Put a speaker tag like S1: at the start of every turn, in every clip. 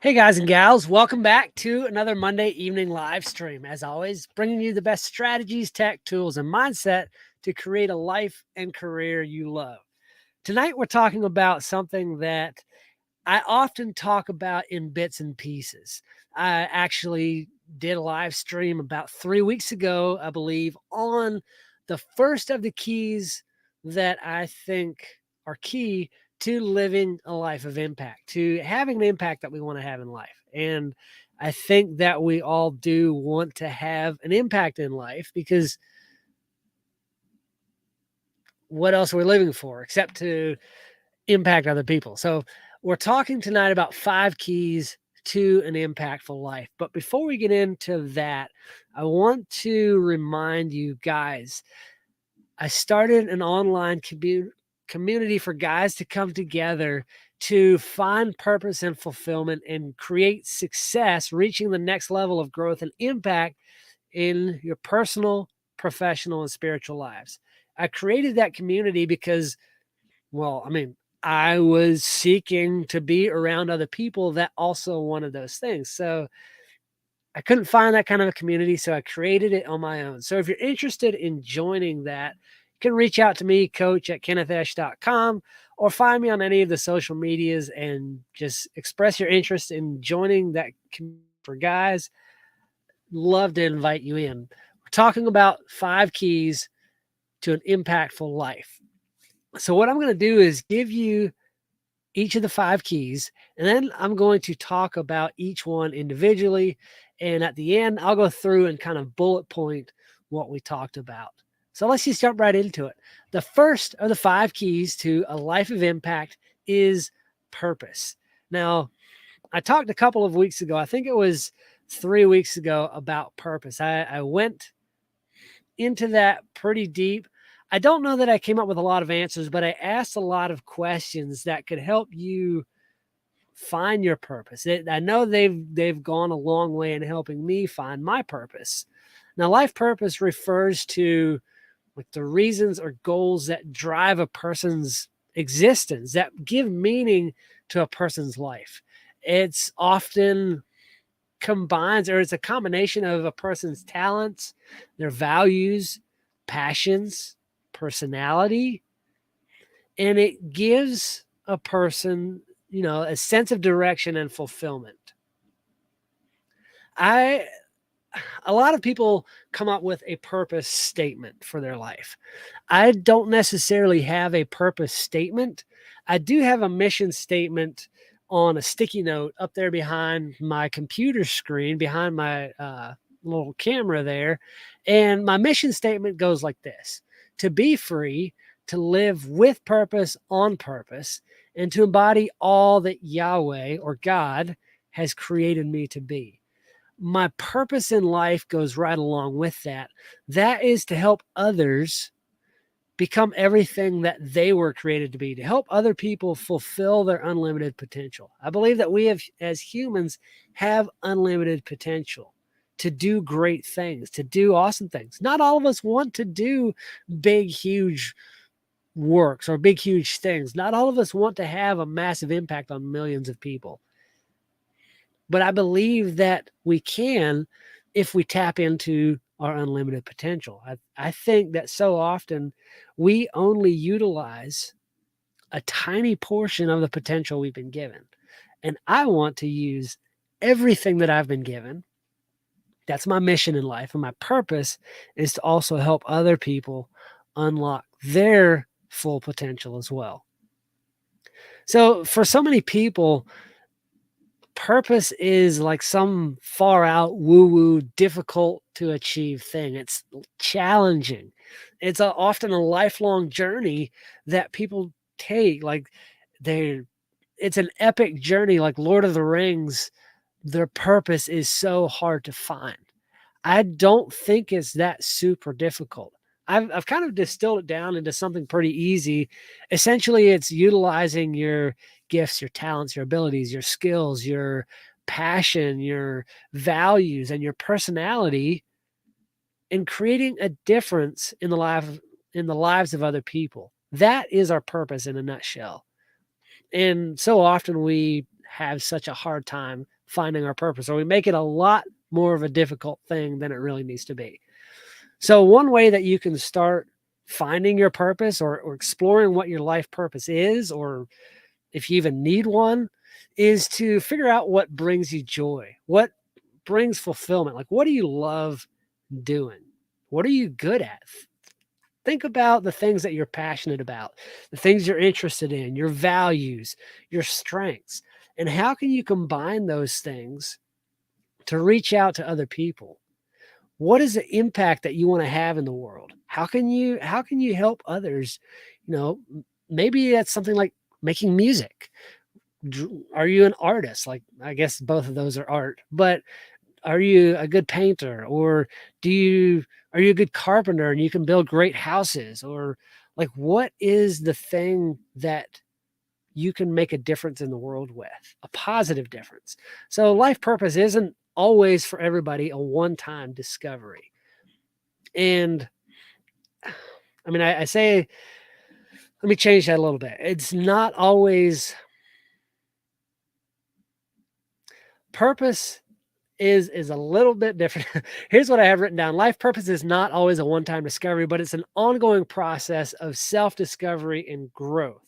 S1: Hey guys and gals, welcome back to another Monday evening live stream. As always, bringing you the best strategies, tech, tools, and mindset to create a life and career you love. Tonight, we're talking about something that I often talk about in bits and pieces. I actually did a live stream about 3 weeks ago, I believe, on the first of the keys that I think are key to living a life of impact, to having the impact that we want to have in life. And I think that we all do want to have an impact in life because what else are we living for except to impact other people? So we're talking tonight about 5 keys to an impactful life. But before we get into that, I want to remind you guys, I started an online community for guys to come together to find purpose and fulfillment and create success, reaching the next level of growth and impact in your personal, professional, and spiritual lives. I created that community because, I was seeking to be around other people that also wanted those things. So I couldn't find that kind of a community, so I created it on my own. So if you're interested in joining that, you can reach out to me, coach@kennetheshe.com, or find me on any of the social medias and just express your interest in joining that community for guys. Love to invite you in. We're talking about 5 keys to an impactful life. So what I'm going to do is give you each of the 5 keys, and then I'm going to talk about each one individually. And at the end, I'll go through and kind of bullet point what we talked about. So let's just jump right into it. The first of the 5 keys to a life of impact is purpose. Now, I talked a couple of weeks ago, I think it was 3 weeks ago, about purpose. I went into that pretty deep. I don't know that I came up with a lot of answers, but I asked a lot of questions that could help you find your purpose. I know they've gone a long way in helping me find my purpose. Now, life purpose refers to like the reasons or goals that drive a person's existence, that give meaning to a person's life. It's often combines, or it's a combination of a person's talents, their values, passions, personality, and it gives a person, a sense of direction and fulfillment. I A lot of people come up with a purpose statement for their life. I don't necessarily have a purpose statement. I do have a mission statement on a sticky note up there behind my computer screen, behind my little camera there. And my mission statement goes like this: to be free, to live with purpose, on purpose, and to embody all that Yahweh or God has created me to be. My purpose in life goes right along with that. That is to help others become everything that they were created to be, to help other people fulfill their unlimited potential. I believe that we have, as humans, have unlimited potential to do great things, to do awesome things. Not all of us want to do big, huge works or big, huge things. Not all of us want to have a massive impact on millions of people. But I believe that we can if we tap into our unlimited potential. I think that so often we only utilize a tiny portion of the potential we've been given. And I want to use everything that I've been given. That's my mission in life. And my purpose is to also help other people unlock their full potential as well. So for so many people, purpose is like some far out woo woo, difficult to achieve thing. It's challenging. It's often a lifelong journey that people take. Like it's an epic journey, like Lord of the Rings. Their purpose is so hard to find. I don't think it's that super difficult. I've kind of distilled it down into something pretty easy. Essentially, it's utilizing your gifts, your talents, your abilities, your skills, your passion, your values, and your personality, and creating a difference in the lives of other people. That is our purpose in a nutshell. And so often we have such a hard time finding our purpose, or we make it a lot more of a difficult thing than it really needs to be. So one way that you can start finding your purpose, or exploring what your life purpose is, or if you even need one, is to figure out what brings you joy, what brings fulfillment. Like, what do you love doing? What are you good at? Think about the things that you're passionate about, the things you're interested in, your values, your strengths, and how can you combine those things to reach out to other people? What is the impact that you want to have in the world? How can you help others? Maybe that's something like making music. Are you an artist? Like, I guess both of those are art, but are you a good painter, or are you a good carpenter and you can build great houses? Or like, what is the thing that you can make a difference in the world with, a positive difference? So life purpose isn't always for everybody a one-time discovery. And I mean, I say, let me change that a little bit. It's not always purpose is a little bit different. Here's what I have written down. Life purpose is not always a one-time discovery, but it's an ongoing process of self-discovery and growth.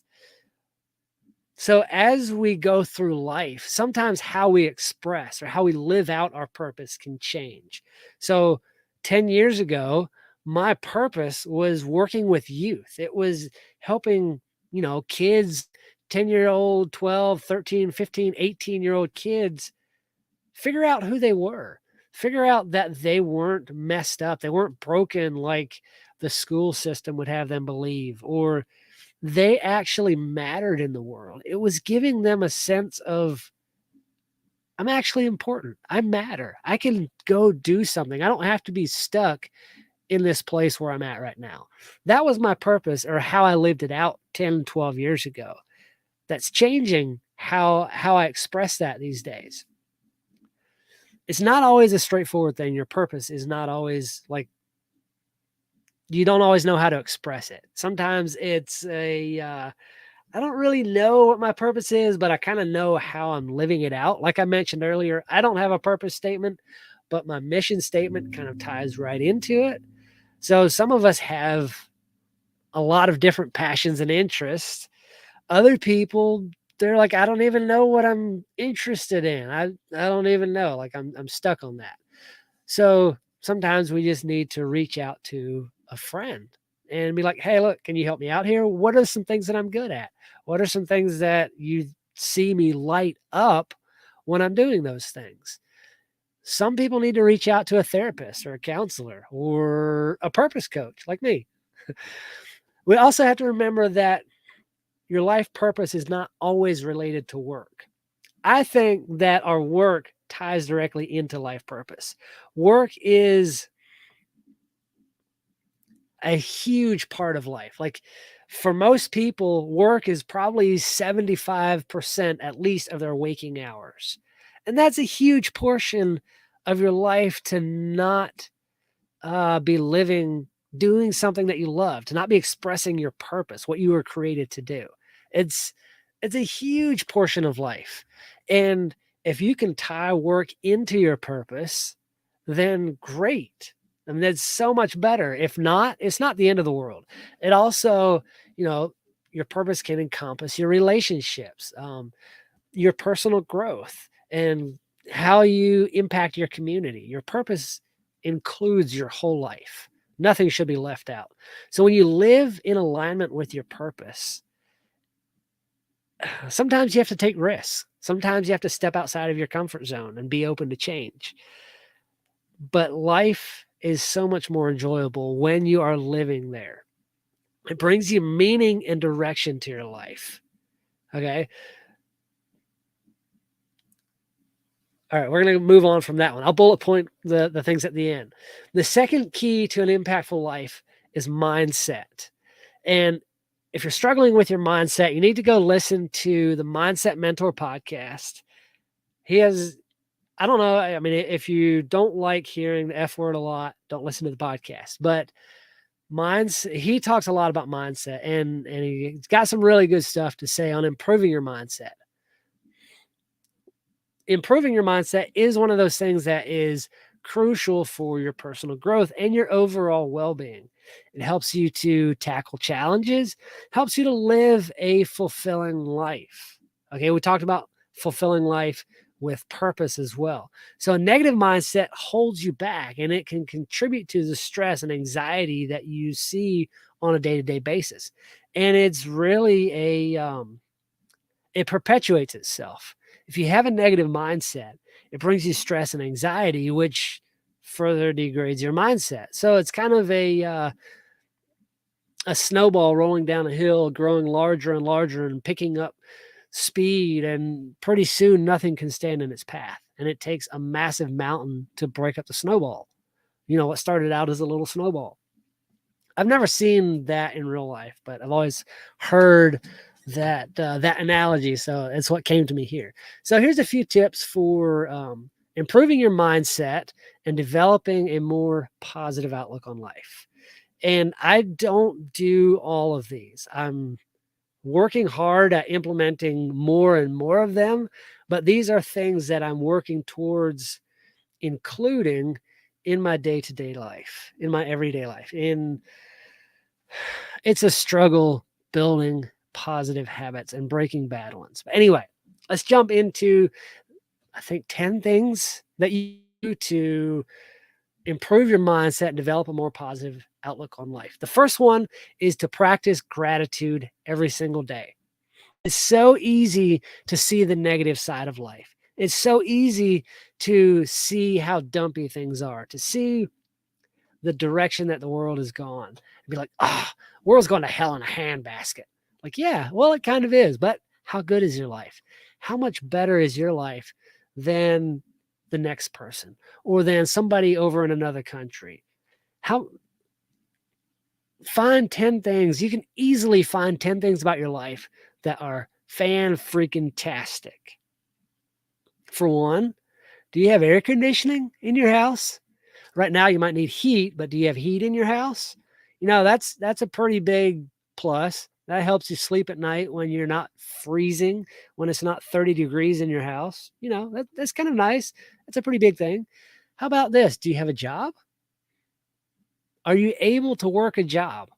S1: So as we go through life, sometimes how we express or how we live out our purpose can change. So 10 years ago, my purpose was working with youth. It was helping, kids, 10-year-old, 12, 13, 15, 18-year-old kids figure out who they were, figure out that they weren't messed up. They weren't broken like the school system would have them believe, or they actually mattered in the world. It was giving them a sense of, I'm actually important. I matter. I can go do something. I don't have to be stuck in this place where I'm at right now. That was my purpose, or how I lived it out 10, 12 years ago. That's changing how I express that these days. It's not always a straightforward thing. Your purpose is not always like, you don't always know how to express it. Sometimes it's I don't really know what my purpose is, but I kind of know how I'm living it out. Like I mentioned earlier, I don't have a purpose statement, but my mission statement kind of ties right into it. So some of us have a lot of different passions and interests. Other people, they're like, I don't even know what I'm interested in. I don't even know. Like, I'm stuck on that. So sometimes we just need to reach out to a friend and be like, hey, look, can you help me out here? What are some things that I'm good at? What are some things that you see me light up when I'm doing those things? Some people need to reach out to a therapist or a counselor or a purpose coach like me. We also have to remember that your life purpose is not always related to work. I think that our work ties directly into life purpose. Work is a huge part of life. Like, for most people, work is probably 75% at least of their waking hours. And that's a huge portion of your life to not be living, doing something that you love, to not be expressing your purpose, what you were created to do. It's it's a huge portion of life. And if you can tie work into your purpose, then great. I mean, that's so much better. If not, it's not the end of the world. It also, you know, your purpose can encompass your relationships, your personal growth, and how you impact your community. Your purpose includes your whole life. Nothing should be left out. So when you live in alignment with your purpose, sometimes you have to take risks. Sometimes you have to step outside of your comfort zone and be open to change. But life is so much more enjoyable when you are living there. It brings you meaning and direction to your life. Okay. All right, we're going to move on from that one. I'll bullet point the things at the end. The second key to an impactful life is mindset. And if you're struggling with your mindset, you need to go listen to the Mindset Mentor podcast. He has, I don't know, I mean, if you don't like hearing the F word a lot, don't listen to the podcast. But he talks a lot about mindset, and he's got some really good stuff to say on improving your mindset. improving your mindset is one of those things that is crucial for your personal growth and your overall well-being. It helps you to tackle challenges, helps you to live a fulfilling life. Okay, we talked about fulfilling life with purpose as well. So a negative mindset holds you back, and it can contribute to the stress and anxiety that you see on a day-to-day basis. And it's really it perpetuates itself. If you have a negative mindset, it brings you stress and anxiety, which further degrades your mindset. So it's kind of a snowball rolling down a hill, growing larger and larger and picking up speed. And pretty soon, nothing can stand in its path. And it takes a massive mountain to break up the snowball. What started out as a little snowball. I've never seen that in real life, but I've always heard that analogy. So it's what came to me here. So here's a few tips for improving your mindset and developing a more positive outlook on life. And I don't do all of these. I'm working hard at implementing more and more of them, but these are things that I'm working towards including in my day-to-day life, in my everyday life. And it's a struggle building positive habits and breaking bad ones. But anyway, let's jump into, I think, 10 things that you do to improve your mindset and develop a more positive outlook on life. The first one is to practice gratitude every single day. It's so easy to see the negative side of life. It's so easy to see how dumpy things are, to see the direction that the world has gone and be like, world's going to hell in a handbasket. Like, yeah, well, it kind of is, but how good is your life? How much better is your life than the next person or than somebody over in another country? Find 10 things. You can easily find 10 things about your life that are fan-freaking-tastic. For one, do you have air conditioning in your house? Right now, you might need heat, but do you have heat in your house? That's a pretty big plus. That helps you sleep at night when you're not freezing, when it's not 30 degrees in your house. That's kind of nice. That's a pretty big thing. How about this? Do you have a job? Are you able to work a job?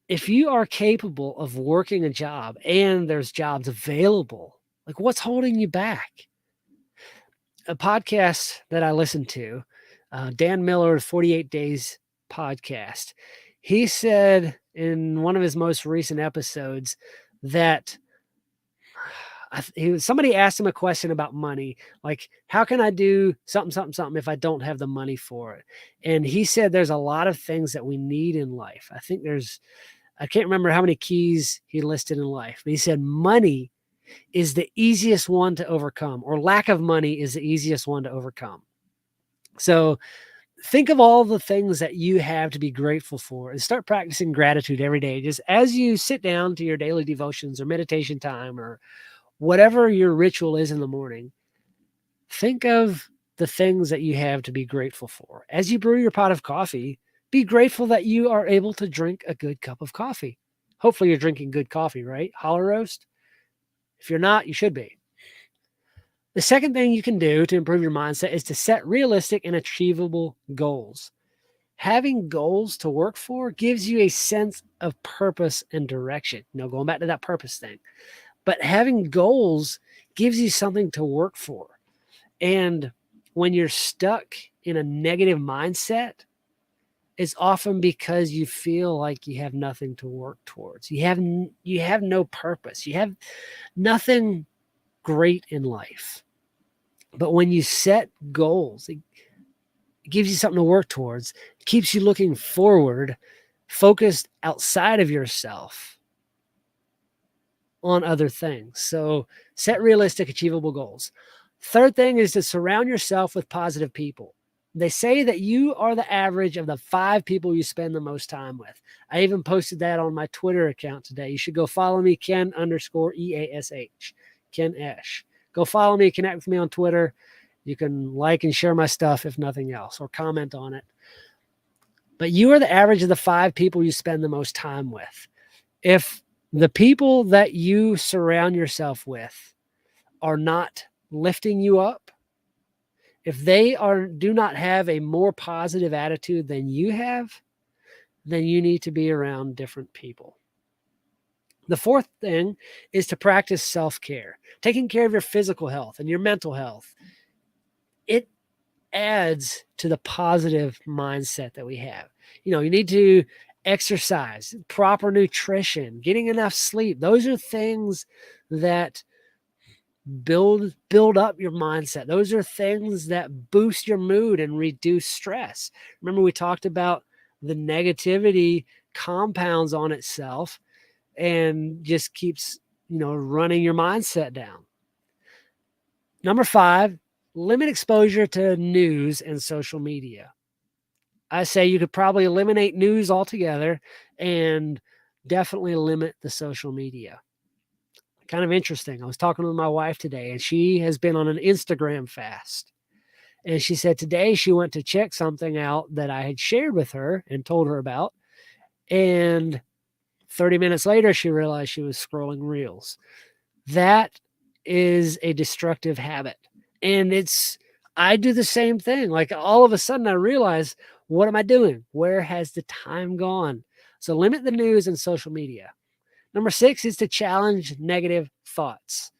S1: If you are capable of working a job and there's jobs available, like, what's holding you back? A podcast that I listened to, Dan Miller's 48 Days podcast, he said in one of his most recent episodes that somebody asked him a question about money, like, how can I do something, something, something if I don't have the money for it? And he said there's a lot of things that we need in life. I can't remember how many keys he listed in life, but he said money is the easiest one to overcome, or lack of money is the easiest one to overcome. So think of all the things that you have to be grateful for and start practicing gratitude every day. Just as you sit down to your daily devotions or meditation time or whatever your ritual is in the morning, think of the things that you have to be grateful for. As you brew your pot of coffee, be grateful that you are able to drink a good cup of coffee. Hopefully you're drinking good coffee, right? Holler Roast. If you're not, you should be. The second thing you can do to improve your mindset is to set realistic and achievable goals. Having goals to work for gives you a sense of purpose and direction. Going back to that purpose thing. But having goals gives you something to work for. And when you're stuck in a negative mindset, it's often because you feel like you have nothing to work towards. You have no purpose. You have nothing great in life. But when you set goals, it gives you something to work towards. It keeps you looking forward, focused outside of yourself on other things. So set realistic, achievable goals. Third thing is to surround yourself with positive people. They say that you are the average of the 5 people you spend the most time with. I even posted that on my Twitter account today. You should go follow me, Ken_EASH, Ken Esch. Go follow me, connect with me on Twitter. You can like and share my stuff if nothing else, or comment on it. But you are the average of the 5 people you spend the most time with. If The people that you surround yourself with are not lifting you up, if they do not have a more positive attitude than you have, then you need to be around different people. The fourth thing is to practice self-care, taking care of your physical health and your mental health. It adds to the positive mindset that we have. You need to exercise, proper nutrition, getting enough sleep. Those are things that build up your mindset. Those are things that boost your mood and reduce stress. Remember, we talked about the negativity compounds on itself and just keeps running your mindset down. Number 5, limit exposure to news and social media. I say you could probably eliminate news altogether and definitely limit the social media. Kind of interesting. I was talking with my wife today, and she has been on an Instagram fast. And she said today she went to check something out that I had shared with her and told her about. And 30 minutes later, she realized she was scrolling reels. That is a destructive habit. And I do the same thing. Like all of a sudden I realize, what am I doing? Where has the time gone? So limit the news and social media. Number 6 is to challenge negative thoughts.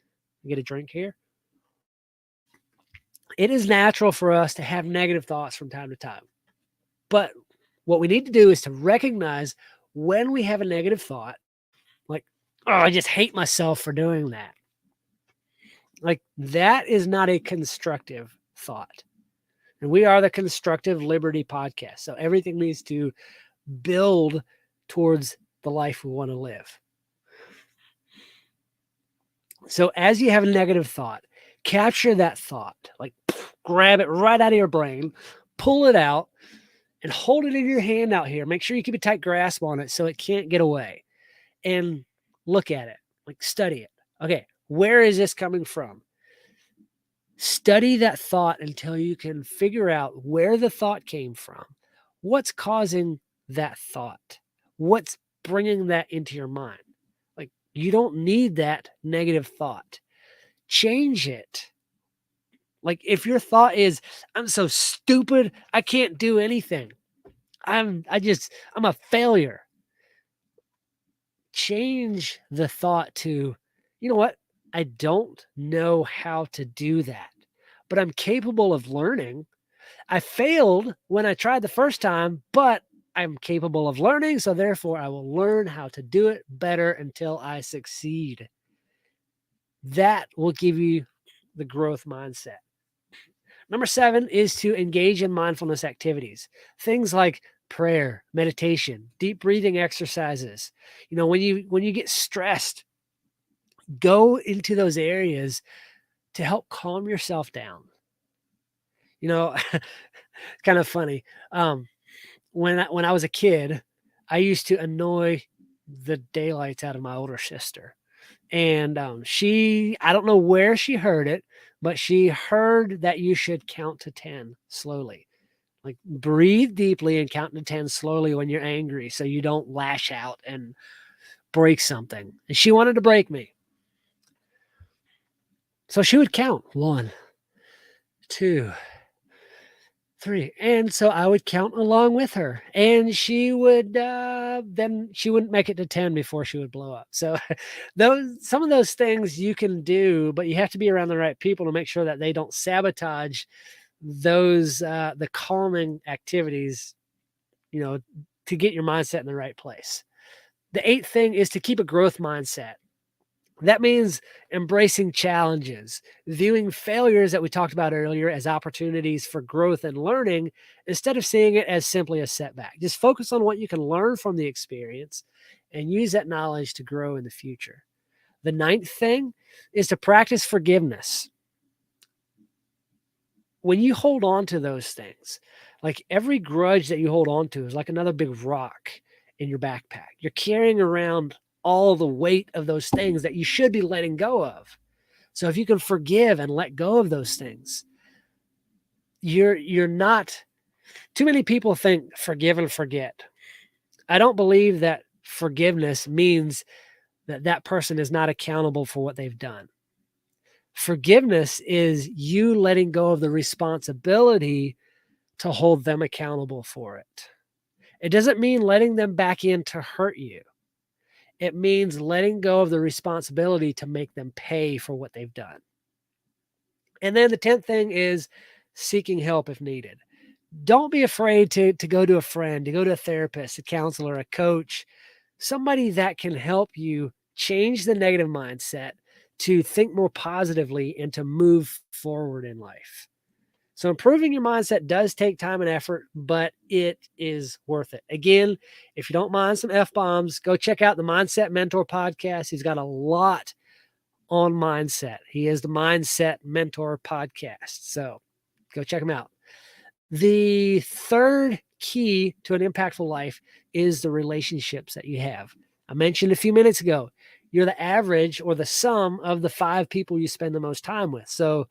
S1: Get a drink here. It is natural for us to have negative thoughts from time to time. But what we need to do is to recognize when we have a negative thought, like, oh, I just hate myself for doing that. Like, that is not a constructive thought. And we are the Constructive Liberty Podcast. So everything needs to build towards the life we want to live. So as you have a negative thought, capture that thought, like grab it right out of your brain, pull it out, and hold it in your hand out here. Make sure you keep a tight grasp on it so it can't get away. And look at it, like study it. Okay, where is this coming from? Study that thought until you can figure out where the thought came from. What's causing that thought? What's bringing that into your mind? Like, you don't need that negative thought. Change it. Like, if your thought is, I'm so stupid, I can't do anything. I'm a failure. Change the thought to, you know what? I don't know how to do that, but I'm capable of learning. I failed when I tried the first time, but I'm capable of learning. So therefore I will learn how to do it better until I succeed. That will give you the growth mindset. Number 7 is to engage in mindfulness activities. Things like prayer, meditation, deep breathing exercises. When you get stressed, go into those areas to help calm yourself down. Kind of funny. When I was a kid, I used to annoy the daylights out of my older sister. And I don't know where she heard it, but she heard that you should count to 10 slowly. Like, breathe deeply and count to 10 slowly when you're angry so you don't lash out and break something. And she wanted to break me. So she would count 1, 2, 3. And so I would count along with her. And she would then she wouldn't make it to 10 before she would blow up. So some of those things you can do, but you have to be around the right people to make sure that they don't sabotage those the calming activities, to get your mindset in the right place. The 8th thing is to keep a growth mindset. That means embracing challenges, viewing failures that we talked about earlier as opportunities for growth and learning instead of seeing it as simply a setback. Just focus on what you can learn from the experience and use that knowledge to grow in the future. The 9th thing is to practice forgiveness. When you hold on to those things, like every grudge that you hold on to is like another big rock in your backpack. You're carrying around all the weight of those things that you should be letting go of. So if you can forgive and let go of those things, you're not. Too many people think forgive and forget. I don't believe that forgiveness means that that person is not accountable for what they've done. Forgiveness is you letting go of the responsibility to hold them accountable for it. It doesn't mean letting them back in to hurt you. It means letting go of the responsibility to make them pay for what they've done. And then the 10th thing is seeking help if needed. Don't be afraid to go to a friend, to go to a therapist, a counselor, a coach, somebody that can help you change the negative mindset to think more positively and to move forward in life. So improving your mindset does take time and effort, but it is worth it. Again, if you don't mind some F-bombs, go check out the Mindset Mentor podcast. He's got a lot on mindset. He is the Mindset Mentor podcast. So go check him out. The third key to an impactful life is the relationships that you have. I mentioned a few minutes ago, you're the average or the sum of the 5 people you spend the most time with. So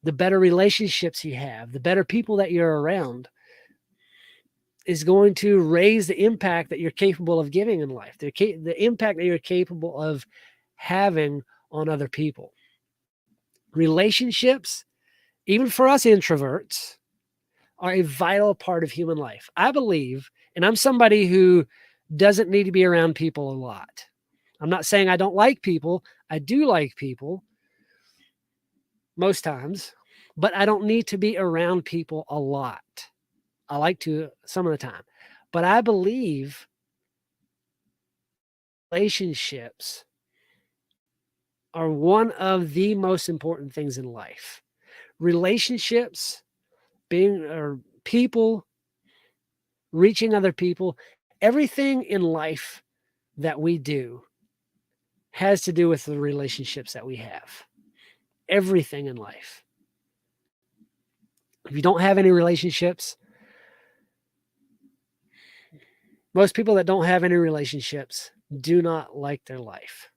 S1: the better relationships you have, the better people that you're around is going to raise the impact that you're capable of giving in life, the impact that you're capable of having on other people. Relationships, even for us introverts, are a vital part of human life. I believe, and I'm somebody who doesn't need to be around people a lot. I'm not saying I don't like people. I do like people most times, but I don't need to be around people a lot. I like to some of the time, but I believe relationships are one of the most important things in life. Relationships, or people, reaching other people, everything in life that we do has to do with the relationships that we have. Everything in life. If you don't have any relationships, most people that don't have any relationships do not like their life.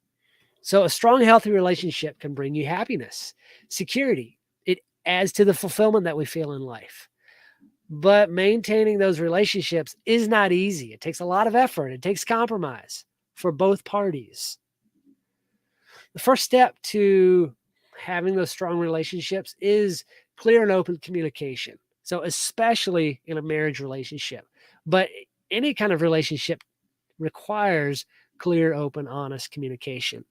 S1: So a strong, healthy relationship can bring you happiness, security. It adds to the fulfillment that we feel in life. But maintaining those relationships is not easy. It takes a lot of effort. It takes compromise for both parties. The first step to having those strong relationships is clear and open communication. So especially in a marriage relationship, but any kind of relationship requires clear, open, honest communication,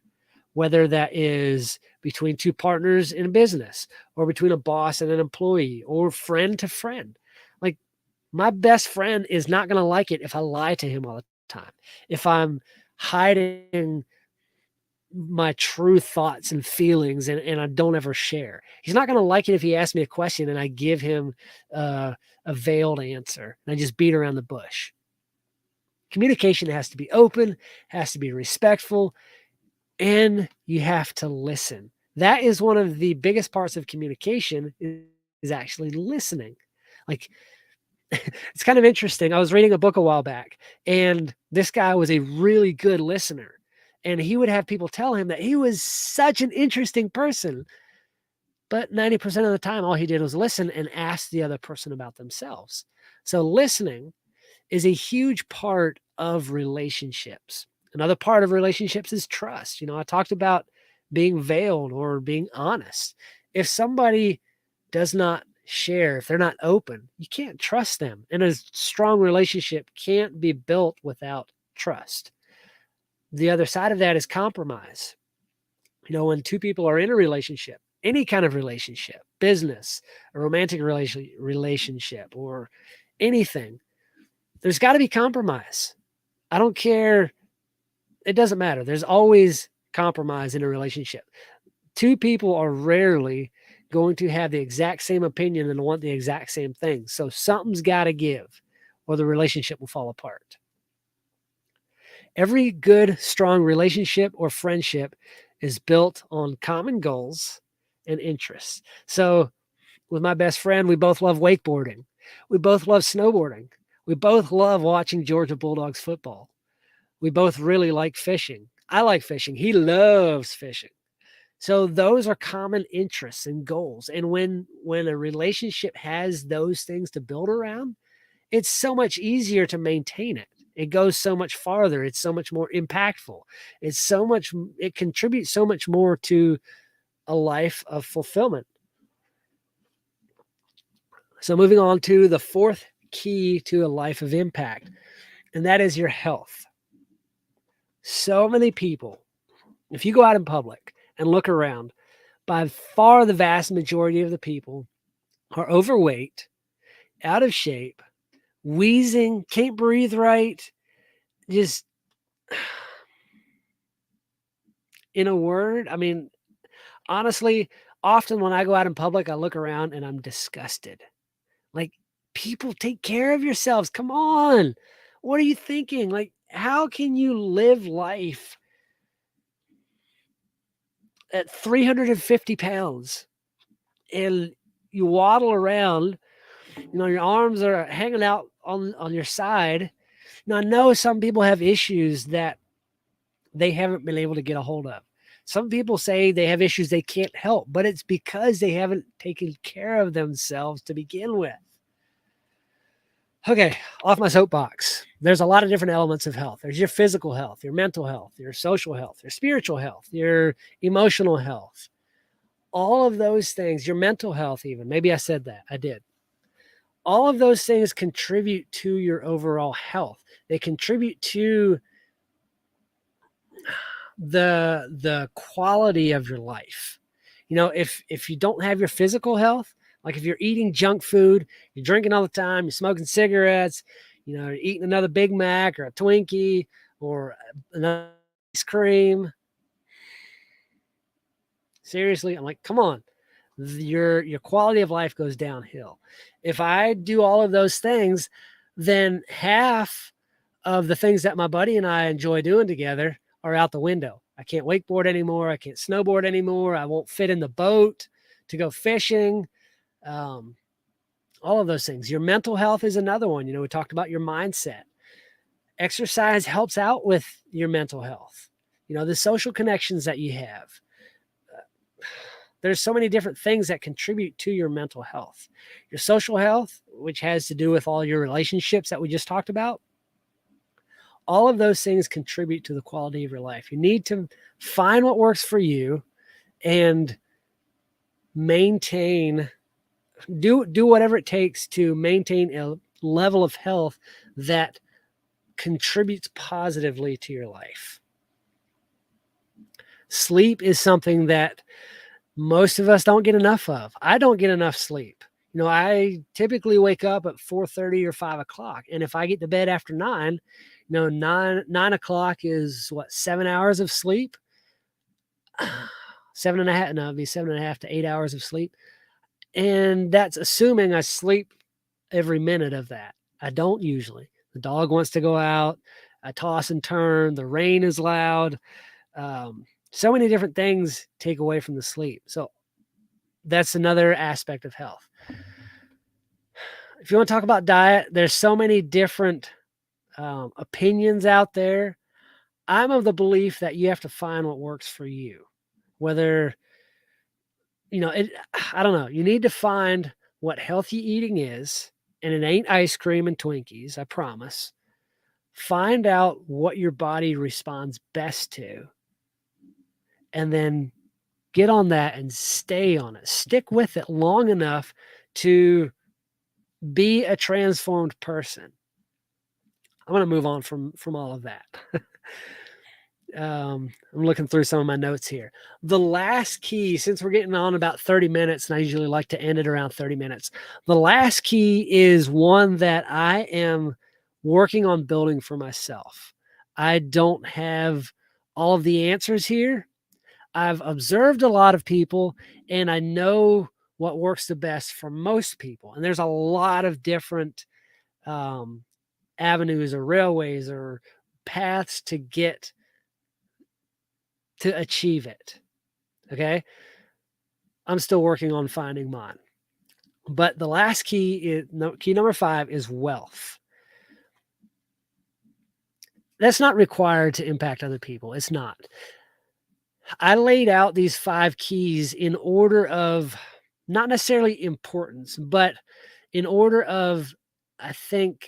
S1: whether that is between two partners in a business or between a boss and an employee or friend to friend. Like my best friend is not going to like it if I lie to him all the time. If I'm hiding my true thoughts and feelings and I don't ever share. He's not going to like it if he asks me a question and I give him a veiled answer and I just beat around the bush. Communication has to be open, has to be respectful, and you have to listen. That is one of the biggest parts of communication is actually listening. Like it's kind of interesting. I was reading a book a while back and this guy was a really good listener. And he would have people tell him that he was such an interesting person. But 90% of the time, all he did was listen and ask the other person about themselves. So listening is a huge part of relationships. Another part of relationships is trust. I talked about being veiled or being honest. If somebody does not share, if they're not open, you can't trust them. And a strong relationship can't be built without trust. The other side of that is compromise. When two people are in a relationship, any kind of relationship, business, a romantic relationship, or anything, there's got to be compromise. I don't care. It doesn't matter. There's always compromise in a relationship. Two people are rarely going to have the exact same opinion and want the exact same thing. So something's got to give or the relationship will fall apart. Every good, strong relationship or friendship is built on common goals and interests. So with my best friend, we both love wakeboarding. We both love snowboarding. We both love watching Georgia Bulldogs football. We both really like fishing. I like fishing. He loves fishing. So those are common interests and goals. And when a relationship has those things to build around, it's so much easier to maintain it. It goes so much farther. It's so much more impactful. It contributes so much more to a life of fulfillment. So moving on to the fourth key to a life of impact, and that is your health. So many people, if you go out in public and look around, by far the vast majority of the people are overweight, out of shape, wheezing, can't breathe right, just in a word, I mean, honestly, often when I go out in public, I look around and I'm disgusted. Like, people, take care of yourselves. Come on. What are you thinking? Like, how can you live life at 350 pounds and you waddle around, your arms are hanging out on your side? Now, I know some people have issues that they haven't been able to get a hold of. Some people say they have issues they can't help, but it's because they haven't taken care of themselves to begin with. Okay, off my soapbox. There's a lot of different elements of health. There's your physical health, your mental health, your social health, your spiritual health, your emotional health. All of those things, your mental health even. Maybe I said that. I did. All of those things contribute to your overall health. They contribute to the quality of your life. If you don't have your physical health, like if you're eating junk food, you're drinking all the time, you're smoking cigarettes, you're eating another Big Mac or a Twinkie or an ice cream. Seriously, I'm like, come on. Your quality of life goes downhill. If I do all of those things, then half of the things that my buddy and I enjoy doing together are out the window. I can't wakeboard anymore. I can't snowboard anymore. I won't fit in the boat to go fishing. All of those things. Your mental health is another one. We talked about your mindset. Exercise helps out with your mental health. The social connections that you have. There's so many different things that contribute to your mental health. Your social health, which has to do with all your relationships that we just talked about. All of those things contribute to the quality of your life. You need to find what works for you and do whatever it takes to maintain a level of health that contributes positively to your life. Sleep is something that most of us don't get enough of. I don't get enough sleep. I typically wake up at 4:30 or 5 o'clock. And if I get to bed after 9, 9 o'clock is what, 7 hours of sleep? 7.5, no, it'd be 7.5 to 8 hours of sleep. And that's assuming I sleep every minute of that. I don't usually. The dog wants to go out. I toss and turn. The rain is loud. So many different things take away from the sleep. So that's another aspect of health. If you want to talk about diet, there's so many different opinions out there. I'm of the belief that you have to find what works for you. Whether, I don't know. You need to find what healthy eating is, and it ain't ice cream and Twinkies, I promise. Find out what your body responds best to, and then get on that and stay on it. Stick with it long enough to be a transformed person. I'm going to move on from all of that. I'm looking through some of my notes here. The last key, since we're getting on about 30 minutes, and I usually like to end it around 30 minutes. The last key is one that I am working on building for myself. I don't have all of the answers here. I've observed a lot of people, and I know what works the best for most people. And there's a lot of different avenues or railways or paths to get to achieve it. Okay. I'm still working on finding mine. But the last key number 5 is wealth. That's not required to impact other people. It's not. I laid out these 5 keys in order of not necessarily importance, but in order of, I think,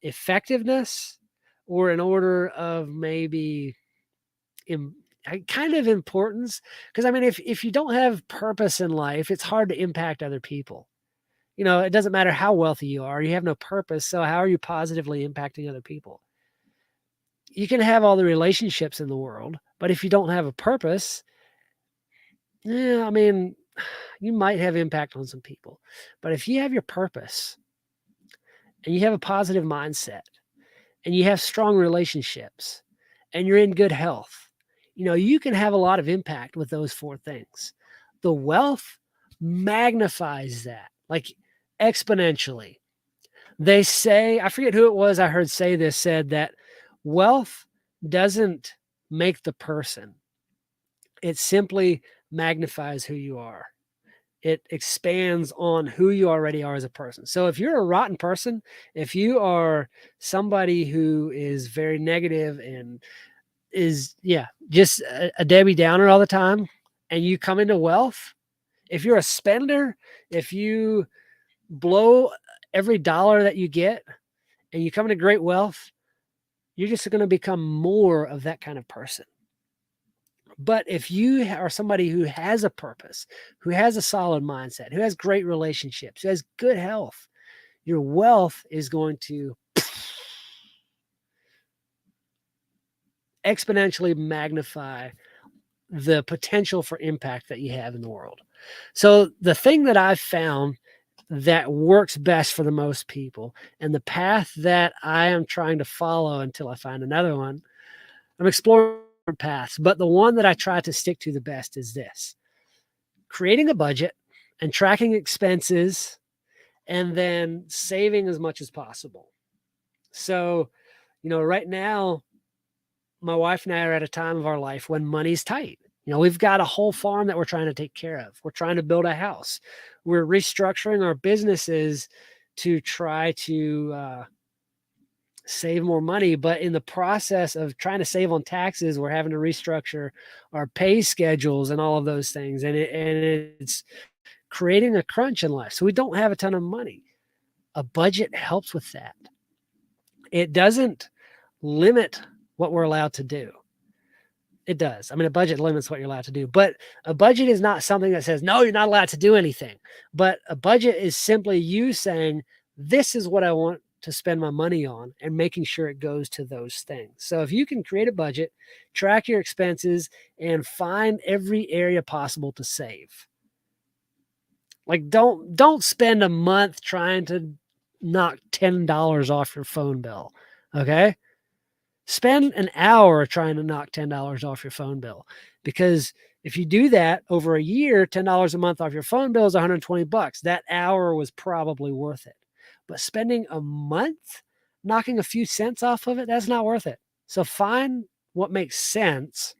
S1: effectiveness or an order of maybe im kind of importance. Because I mean, if you don't have purpose in life, it's hard to impact other people. It doesn't matter how wealthy you are, you have no purpose, so how are you positively impacting other people? You can have all the relationships in the world, but if you don't have a purpose, yeah, I mean, you might have impact on some people. But if you have your purpose and you have a positive mindset and you have strong relationships and you're in good health, you can have a lot of impact with those four things. The wealth magnifies that, like exponentially. They say, I forget who it was I heard say this, said that wealth doesn't make the person, it simply magnifies who you are. It expands on who you already are as a person. So if you're a rotten person, if you are somebody who is very negative and is, yeah, just a Debbie Downer all the time, and you come into wealth, if you're a spender, if you blow every dollar that you get and you come into great wealth, you're just going to become more of that kind of person. But if you are somebody who has a purpose, who has a solid mindset, who has great relationships, who has good health, your wealth is going to exponentially magnify the potential for impact that you have in the world. So the thing that I've found that works best for the most people, and the path that I am trying to follow until I find another one, I'm exploring paths, but the one that I try to stick to the best is this: creating a budget and tracking expenses and then saving as much as possible. So, right now, my wife and I are at a time of our life when money's tight. We've got a whole farm that we're trying to take care of. We're trying to build a house. We're restructuring our businesses to try to save more money. But in the process of trying to save on taxes, we're having to restructure our pay schedules and all of those things. And it's creating a crunch in life. So we don't have a ton of money. A budget helps with that. It doesn't limit what we're allowed to do. It does. I mean, a budget limits what you're allowed to do, but a budget is not something that says, no, you're not allowed to do anything. But a budget is simply you saying, this is what I want to spend my money on, and making sure it goes to those things. So if you can create a budget, track your expenses, and find every area possible to save. Like don't spend a month trying to knock $10 off your phone bill. Okay? Spend an hour trying to knock $10 off your phone bill, because if you do that over a year, $10 a month off your phone bill is $120. That hour was probably worth it. But spending a month knocking a few cents off of it, that's not worth it. So find what makes sense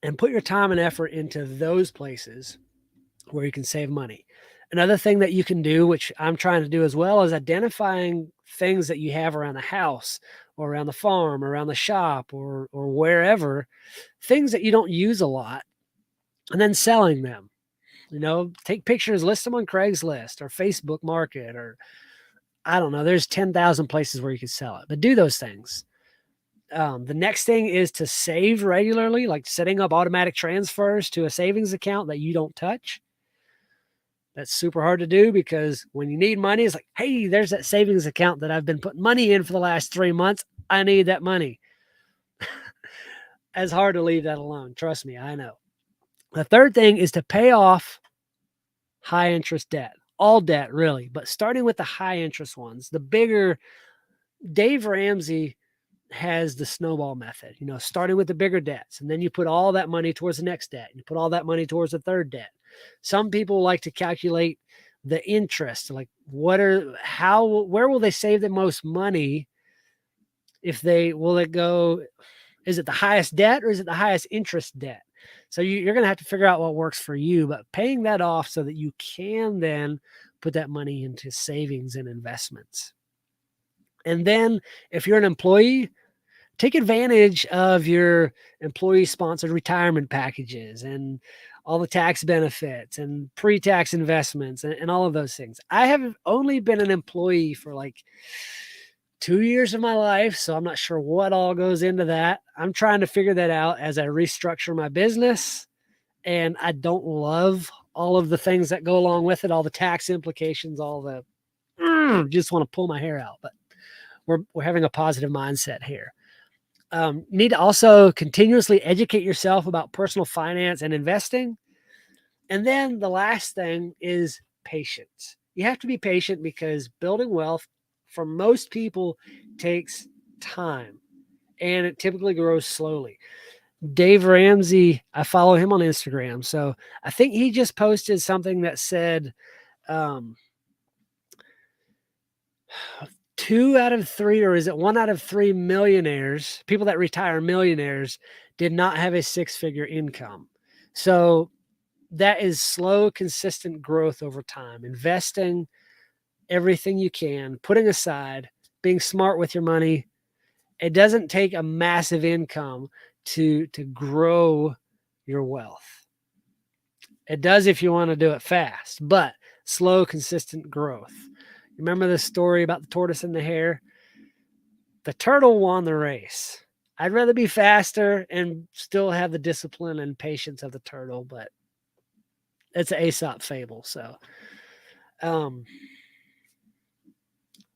S1: and put your time and effort into those places where you can save money. Another thing that you can do, which I'm trying to do as well, is identifying things that you have around the house or around the farm or around the shop or wherever, things that you don't use a lot, and then selling them. Take pictures, list them on Craigslist or Facebook Market, or I don't know, there's 10,000 places where you can sell it, but do those things. The next thing is to save regularly, like setting up automatic transfers to a savings account that you don't touch. That's super hard to do, because when you need money, it's like, hey, there's that savings account that I've been putting money in for the last 3 months. I need that money. It's hard to leave that alone. Trust me, I know. The third thing is to pay off high interest debt. All debt, really, but starting with the high interest ones. The bigger, Dave Ramsey has the snowball method, starting with the bigger debts, and then you put all that money towards the next debt. You put all that money towards the third debt. Some people like to calculate the interest, like where will they save the most money? Is it the highest debt or is it the highest interest debt? So you're going to have to figure out what works for you, but paying that off so that you can then put that money into savings and investments. And then if you're an employee, take advantage of your employee sponsored retirement packages and all the tax benefits and pre-tax investments and all of those things. I have only been an employee for like 2 years of my life, so I'm not sure what all goes into that. I'm trying to figure that out as I restructure my business, and I don't love all of the things that go along with it, all the tax implications, all the just want to pull my hair out, but we're having a positive mindset here. Need to also continuously educate yourself about personal finance and investing. And then the last thing is patience. You have to be patient because building wealth for most people takes time and it typically grows slowly. Dave Ramsey, I follow him on Instagram. So I think he just posted something that said, um, 2 out of 3, or is it 1 out of 3 millionaires, people that retire millionaires, did not have a 6-figure income. So that is slow, consistent growth over time, investing everything you can, putting aside, being smart with your money. It doesn't take a massive income to grow your wealth. It does if you want to do it fast, but slow, consistent growth. Remember the story about the tortoise and the hare? The turtle won the race. I'd rather be faster and still have the discipline and patience of the turtle, but it's an Aesop fable. Um,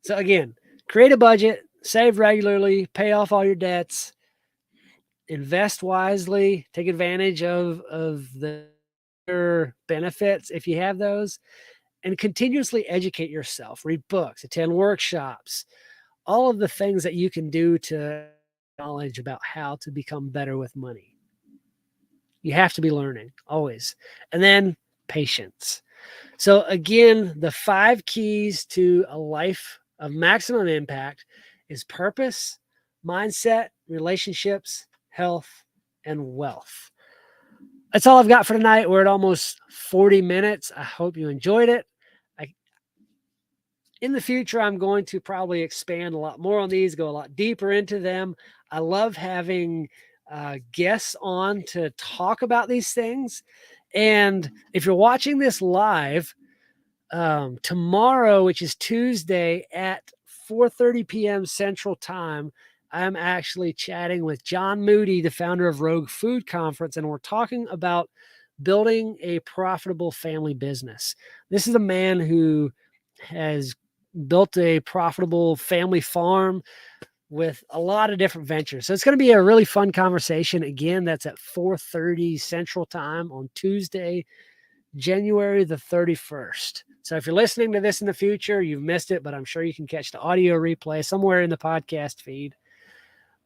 S1: so again, create a budget, save regularly, pay off all your debts, invest wisely, take advantage of the benefits if you have those, and continuously educate yourself, read books, attend workshops, all of the things that you can do to knowledge about how to become better with money. You have to be learning always. And then patience. So again, the 5 keys to a life of maximum impact is purpose, mindset, relationships, health, and wealth. That's all I've got for tonight. We're at almost 40 minutes. I hope you enjoyed it. In the future, I'm going to probably expand a lot more on these, go a lot deeper into them. I love having guests on to talk about these things. And if you're watching this live, tomorrow, which is Tuesday at 4:30 p.m. Central Time, I'm actually chatting with John Moody, the founder of Rogue Food Conference, and we're talking about building a profitable family business. This is a man who has built a profitable family farm with a lot of different ventures. So it's going to be a really fun conversation. Again, that's at 4:30 Central Time on Tuesday, January the 31st. So if you're listening to this in the future, you've missed it, but I'm sure you can catch the audio replay somewhere in the podcast feed.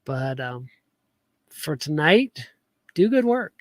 S1: But for tonight, do good work.